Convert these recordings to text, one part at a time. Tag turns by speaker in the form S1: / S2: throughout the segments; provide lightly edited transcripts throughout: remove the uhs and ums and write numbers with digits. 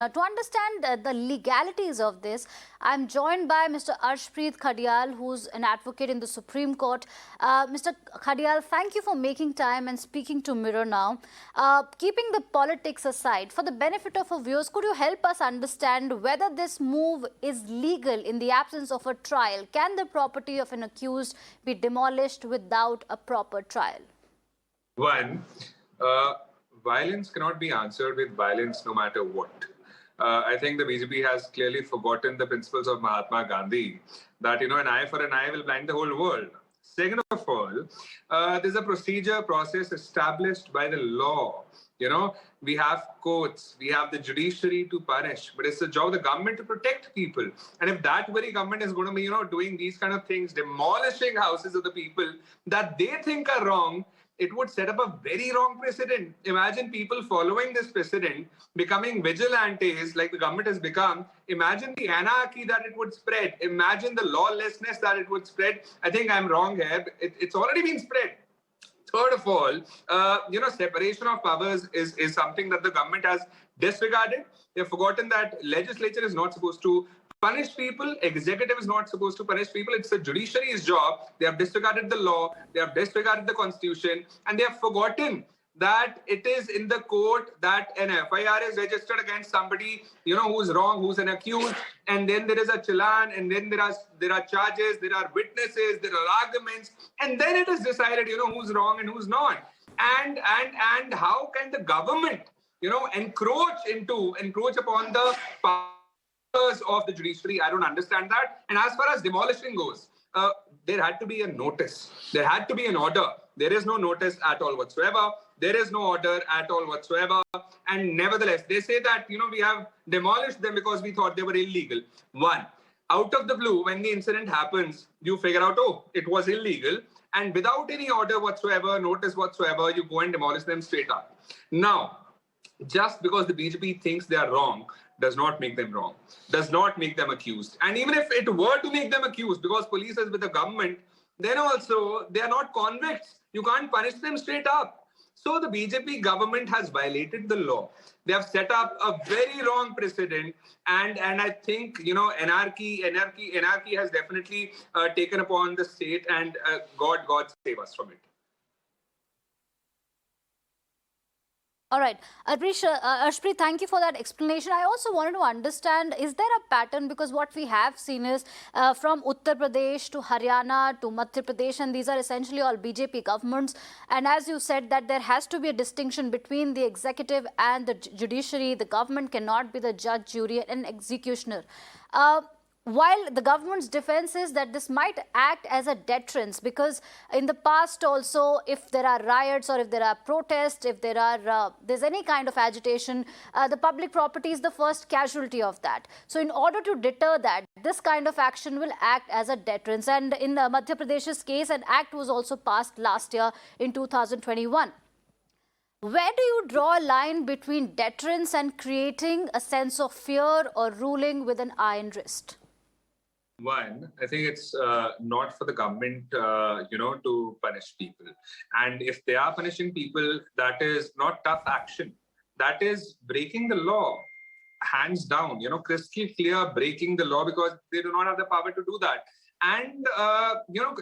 S1: To understand the legalities of this, I'm joined by Mr. Arshpreet Khadial, who's an advocate in the Supreme Court. Mr. Khadial, thank you for making time and speaking to Mirror now. Keeping the politics aside, for the benefit of our viewers, could you help us understand whether this move is legal in the absence of a trial? Can the property of an accused be demolished without a proper trial?
S2: One, violence cannot be answered with violence no matter what. I think the BJP has clearly forgotten the principles of Mahatma Gandhi that, an eye for an eye will blind the whole world. Second of all, there's a process established by the law. We have courts, we have the judiciary to punish, but it's the job of the government to protect people. And if that very government is going to be, doing these kind of things, demolishing houses of the people that they think are wrong, it would set up a very wrong precedent. Imagine people following this precedent, becoming vigilantes like the government has become. Imagine the anarchy that it would spread. Imagine the lawlessness that it would spread. I think I'm wrong here. It's already been spread. Third of all, separation of powers is something that the government has disregarded. They've forgotten that legislature is not supposed to punish people, executive is not supposed to punish people. It's the judiciary's job. They have disregarded the law, they have disregarded the constitution, and they have forgotten that it is in the court that an FIR is registered against somebody, who's wrong, who's an accused, and then there is a challan, and then there are charges, there are witnesses, there are arguments, and then it is decided, who's wrong and who's not. And how can the government, encroach upon the of the judiciary? I don't understand that. And as far as demolishing goes, there had to be a notice. There had to be an order. There is no notice at all whatsoever. There is no order at all whatsoever. And nevertheless, they say that, we have demolished them because we thought they were illegal. One, out of the blue, when the incident happens, you figure out, oh, it was illegal. And without any order whatsoever, notice whatsoever, you go and demolish them straight up. Now, just because the BJP thinks they are wrong does not make them wrong, does not make them accused. And even if it were to make them accused, because police is with the government, then also they are not convicts. You can't punish them straight up. So the BJP government has violated the law. They have set up a very wrong precedent. And I think, anarchy has definitely taken upon the state, and God save us from it.
S1: All right. Arshpreet, thank you for that explanation. I also wanted to understand, is there a pattern? Because what we have seen is from Uttar Pradesh to Haryana to Madhya Pradesh, and these are essentially all BJP governments. And as you said, that there has to be a distinction between the executive and the judiciary. The government cannot be the judge, jury, and executioner. While the government's defense is that this might act as a deterrence, because in the past also, if there are riots or if there are protests, if there's any kind of agitation, the public property is the first casualty of that. So in order to deter that, this kind of action will act as a deterrence. And in Madhya Pradesh's case, an act was also passed last year in 2021. Where do you draw a line between deterrence and creating a sense of fear or ruling with an iron wrist?
S2: One, I think it's not for the government, to punish people. And if they are punishing people, that is not tough action. That is breaking the law, hands down, crystal clear breaking the law, because they do not have the power to do that. And,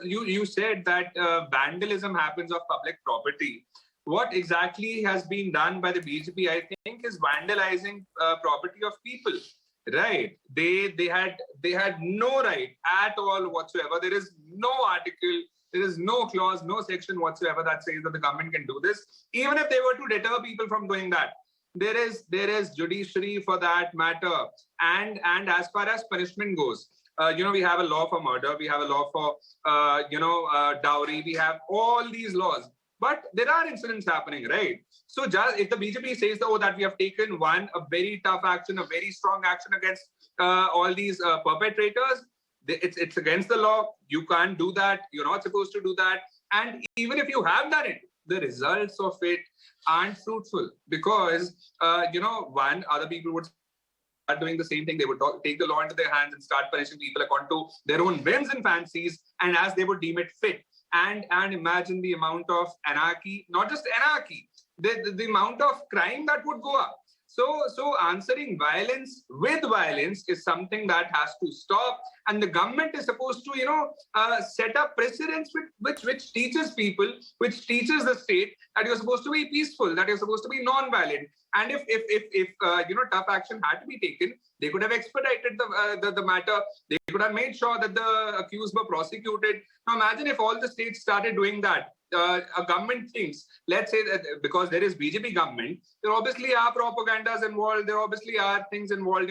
S2: you said that vandalism happens of public property. What exactly has been done by the BJP, I think, is vandalizing property of people. Right. They had no right at all whatsoever. There is no article, there is no clause, no section whatsoever that says that the government can do this. Even if they were to deter people from doing that, there is judiciary for that matter. And as far as punishment goes, we have a law for murder, we have a law for dowry, we have all these laws. But there are incidents happening, right? So just if the BJP says, that we have taken a very tough action, a very strong action against all these perpetrators, it's against the law. You can't do that. You're not supposed to do that. And even if you have done it, the results of it aren't fruitful, because, other people would start doing the same thing. They would take the law into their hands and start punishing people according to their own whims and fancies, and as they would deem it fit. And imagine the amount of anarchy, not just anarchy, the amount of crime that would go up. So answering violence with violence is something that has to stop. And the government is supposed to, set up precedents which teaches people, which teaches the state that you're supposed to be peaceful, that you're supposed to be non-violent. And if tough action had to be taken, they could have expedited the matter. They could have made sure that the accused were prosecuted. Now imagine if all the states started doing that. A government thinks, let's say that because there is BJP government, there obviously are propagandas involved. There obviously are things involved,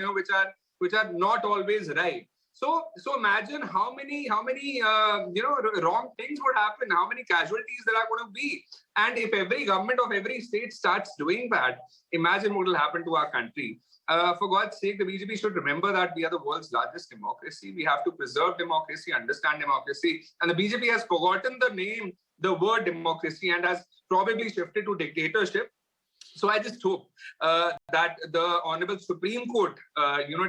S2: which are not always right. So imagine how many wrong things would happen, how many casualties there are going to be. And if every government of every state starts doing that, imagine what will happen to our country. For God's sake, the BJP should remember that we are the world's largest democracy. We have to preserve democracy, understand democracy. And the BJP has forgotten the word democracy, and has probably shifted to dictatorship. So I just hope that the Honorable Supreme Court,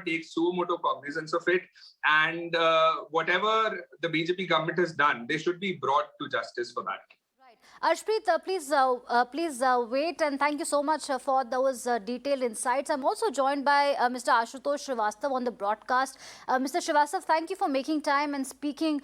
S2: takes suo motu cognizance of it, and whatever the BJP government has done, they should be brought to justice for that.
S1: Arshpreet, please wait, and thank you so much for those detailed insights. I'm also joined by Mr. Aashutosh Srivastava on the broadcast. Mr. Srivastava, thank you for making time and speaking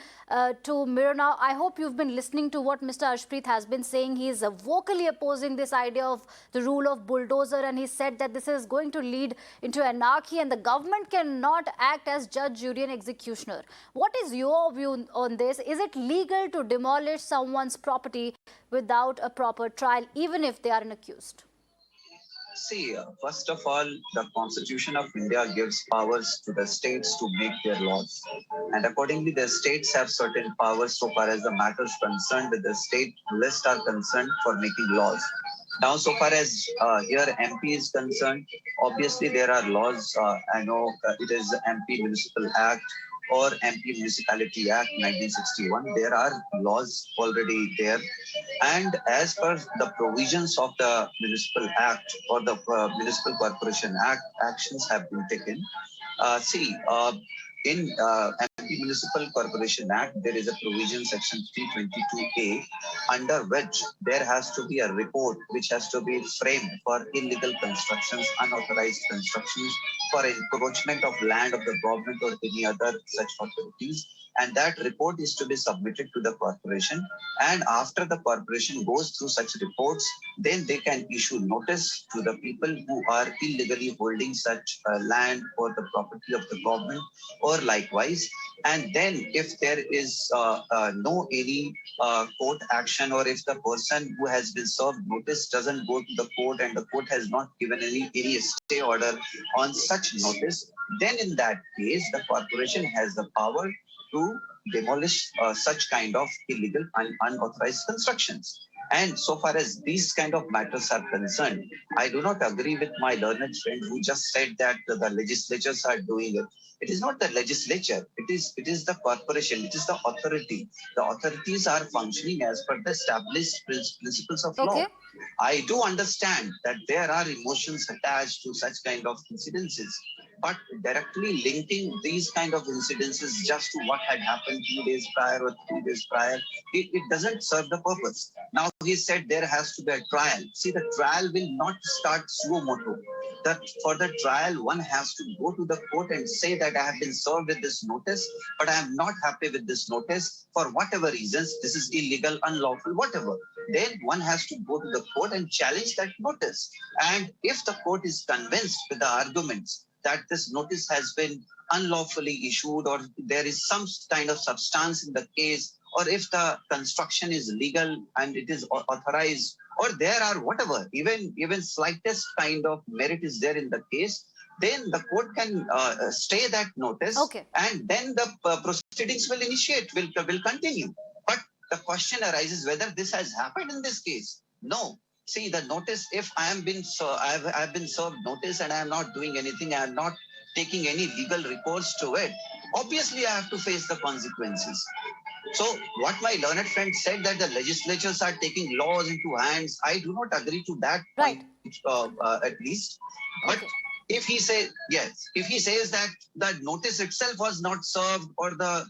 S1: to Mirror Now. I hope you've been listening to what Mr. Arshpreet has been saying. He is vocally opposing this idea of the rule of bulldozer, and he said that this is going to lead into anarchy and the government cannot act as judge, jury and executioner. What is your view on this? Is it legal to demolish someone's property without a proper trial, even if they are an accused?
S3: See, first of all, the Constitution of India gives powers to the states to make their laws. And accordingly, the states have certain powers so far as the matters concerned with the state list are concerned for making laws. Now, so far as here MP is concerned, obviously there are laws. I know it is MP Municipal Act or MP Municipality Act 1961. There are laws already there. And as per the provisions of the Municipal Act or the Municipal Corporation Act, actions have been taken. In MP Municipal Corporation Act, there is a provision, section 322A, under which there has to be a report which has to be framed for illegal constructions, unauthorized constructions, for encroachment of land of the government or any other such authorities. And that report is to be submitted to the corporation. And after the corporation goes through such reports, then they can issue notice to the people who are illegally holding such land or the property of the government or likewise. And then if there is no any court action, or if the person who has been served notice doesn't go to the court and the court has not given any stay order on such notice, then in that case, the corporation has the power to demolish such kind of illegal and unauthorized constructions. And so far as these kind of matters are concerned, I do not agree with my learned friend who just said that the legislatures are doing it. It is not the legislature. It is the corporation. It is the authority. The authorities are functioning as per the established principles of law. I do understand that there are emotions attached to such kind of incidences, but directly linking these kind of incidences just to what had happened 2 days prior or 3 days prior, it doesn't serve the purpose. Now he said there has to be a trial. See, the trial will not start suo motu. That for the trial, one has to go to the court and say that I have been served with this notice, but I am not happy with this notice for whatever reasons. This is illegal, unlawful, whatever. Then one has to go to the court and challenge that notice. And if the court is convinced with the arguments that this notice has been unlawfully issued, or there is some kind of substance in the case, or if the construction is legal and it is authorized, or there are whatever, even slightest kind of merit is there in the case, then the court can stay that notice, and then the proceedings will will continue. But the question arises whether this has happened in this case. No. See, the notice, if I've been served notice and I am not doing anything, I am not taking any legal recourse to it, obviously I have to face the consequences. So what my learned friend said, that the legislatures are taking laws into hands, I do not agree to that point, at least. But if he says, yes, if he says that the notice itself was not served, or the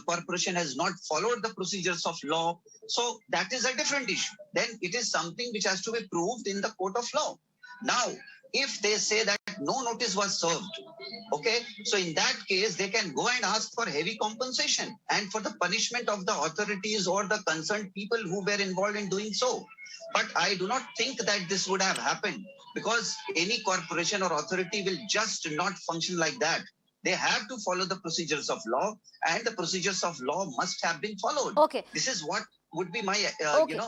S3: corporation has not followed the procedures of law, so that is a different issue. Then it is something which has to be proved in the court of law. Now, if they say that no notice was served, okay, so in that case, they can go and ask for heavy compensation and for the punishment of the authorities or the concerned people who were involved in doing so. But I do not think that this would have happened, because any corporation or authority will just not function like that. They have to follow the procedures of law, and the procedures of law must have been followed.
S1: Okay.
S3: This is what would be my,
S1: Okay.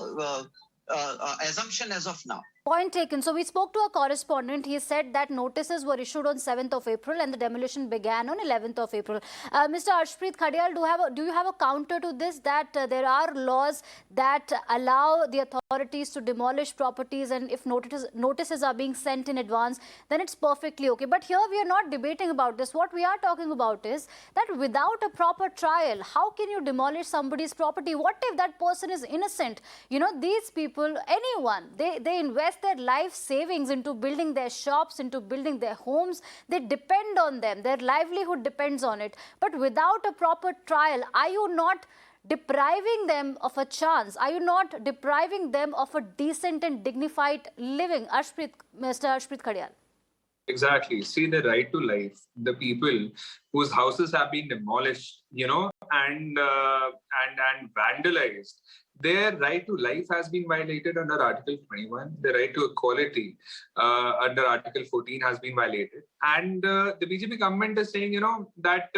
S3: Assumption as of now.
S1: Point taken. So we spoke to a correspondent. He said that notices were issued on 7th of April and the demolition began on 11th of April. Mr. Arshpreet Khadial, do you have a counter to this, that there are laws that allow the authorities to demolish properties, and if notices are being sent in advance, then it's perfectly okay. But here we are not debating about this. What we are talking about is that without a proper trial, how can you demolish somebody's property? What if that person is innocent? You know, these people, anyone, they invest their life savings into building their shops, into building their homes. They depend on them. Their livelihood depends on it. But without a proper trial, are you not depriving them of a chance? Are you not depriving them of a decent and dignified living? Mr. Arshpreet Khadial.
S2: Exactly. See, the right to life, the people whose houses have been demolished, and vandalized, their right to life has been violated under Article 21. The right to equality under Article 14 has been violated. And the BJP government is saying, that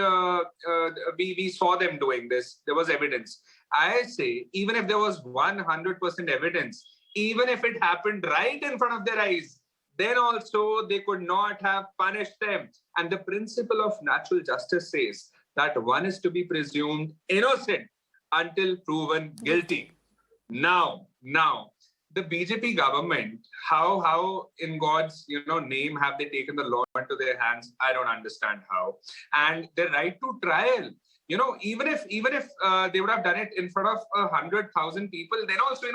S2: we saw them doing this. There was evidence. I say, even if there was 100% evidence, even if it happened right in front of their eyes, then also they could not have punished them. And the principle of natural justice says that one is to be presumed innocent until proven guilty. Now, the BJP government, how in God's name have they taken the law into their hands? I don't understand how. And the right to trial, even if they would have done it in front of 100,000 people, then also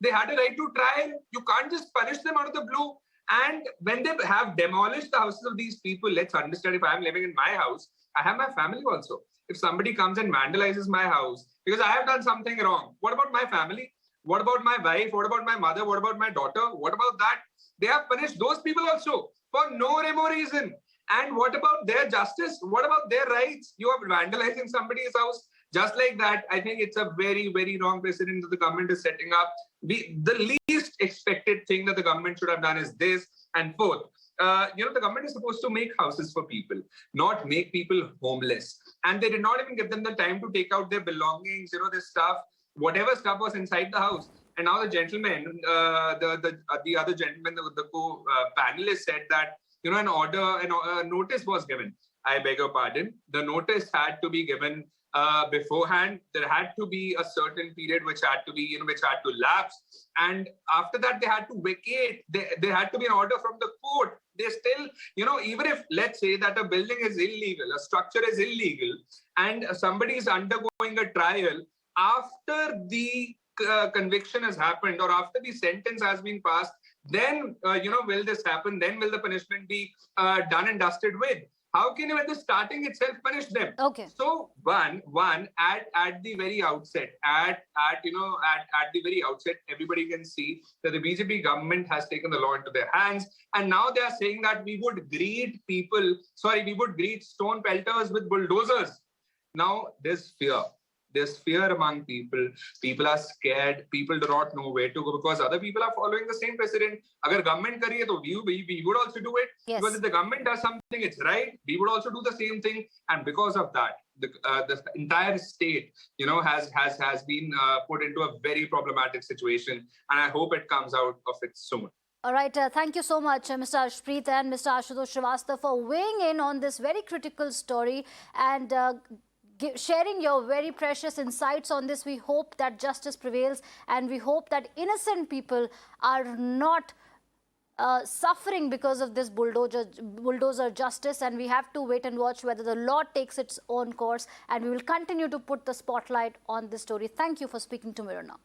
S2: they had a right to trial. You can't just punish them out of the blue. And when they have demolished the houses of these people, let's understand, if I'm living in my house, I have my family also. If somebody comes and vandalizes my house because I have done something wrong, what about my family? What about my wife? What about my mother? What about my daughter? What about that? They have punished those people also for no reason. And what about their justice? What about their rights? You are vandalizing somebody's house. Just like that, I think it's a very, very wrong precedent that the government is setting up. The least expected thing that the government should have done is this. And fourth, the government is supposed to make houses for people, not make people homeless. And they did not even give them the time to take out their belongings, their stuff, whatever stuff was inside the house. And now the gentleman, the other gentleman, the co-panelist said that, an order, a notice was given. I beg your pardon. The notice had to be given beforehand. There had to be a certain period which had to lapse, and after that they had to vacate. There had to be an order from the court. They still, even if, let's say that a building is illegal, a structure is illegal, and somebody is undergoing a trial, after the conviction has happened or after the sentence has been passed, then will this happen? Then will the punishment be done and dusted with? How can you at the starting itself punish them?
S1: Okay.
S2: So one at the very outset, the very outset, everybody can see that the BJP government has taken the law into their hands, and now they are saying that we would greet stone pelters with bulldozers. Now there's fear. There's fear among people. People are scared. People do not know where to go because other people are following the same precedent. Agar government kariye, to we would also do it.
S1: Yes.
S2: Because if the government does something, it's right. We would also do the same thing. And because of that, the entire state, has been put into a very problematic situation. And I hope it comes out of it soon.
S1: All right. Thank you so much, Mr. Arshpreet and Mr. Aashutosh Srivastava, for weighing in on this very critical story and sharing your very precious insights on this. We hope that justice prevails, and we hope that innocent people are not suffering because of this bulldozer justice, and we have to wait and watch whether the law takes its own course, and we will continue to put the spotlight on this story. Thank you for speaking to Mirror Now.